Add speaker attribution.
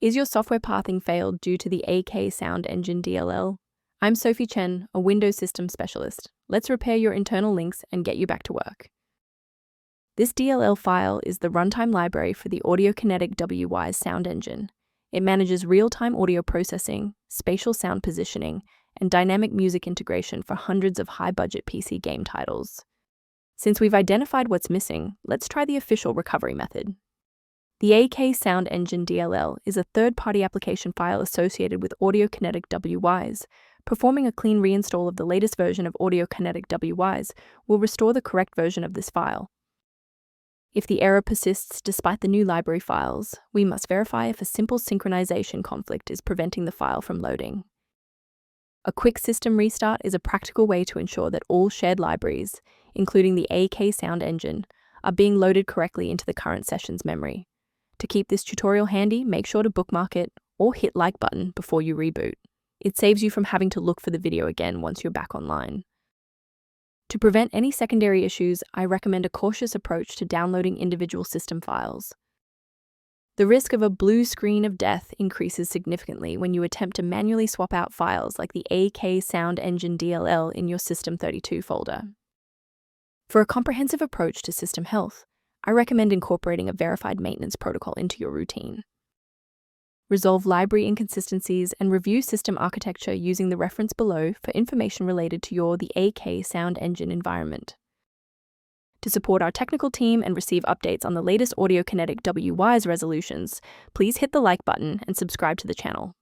Speaker 1: Is your software pathing failed due to the Aksoundengine.dll? I'm Sophie Chen, a Windows system specialist. Let's repair your internal links and get you back to work. This DLL file is the runtime library for the Audiokinetic Wwise Sound Engine. It manages real-time audio processing, spatial sound positioning, and dynamic music integration for hundreds of high-budget PC game titles. Since we've identified what's missing, let's try the official recovery method. The Aksoundengine.dll is a third-party application file associated with Audiokinetic Wwise. Performing a clean reinstall of the latest version of Audiokinetic Wwise will restore the correct version of this file. If the error persists despite the new library files, we must verify if a simple synchronization conflict is preventing the file from loading. A quick system restart is a practical way to ensure that all shared libraries, including the Aksoundengine, are being loaded correctly into the current session's memory. To keep this tutorial handy, make sure to bookmark it or hit like button before you reboot. It saves you from having to look for the video again once you're back online. To prevent any secondary issues, I recommend a cautious approach to downloading individual system files. The risk of a blue screen of death increases significantly when you attempt to manually swap out files like the Aksoundengine.dll in your System32 folder. For a comprehensive approach to system health, I recommend incorporating a verified maintenance protocol into your routine. Resolve library inconsistencies and review system architecture using the reference below for information related to the Aksoundengine environment. To support our technical team and receive updates on the latest Audiokinetic Wwise resolutions, please hit the like button and subscribe to the channel.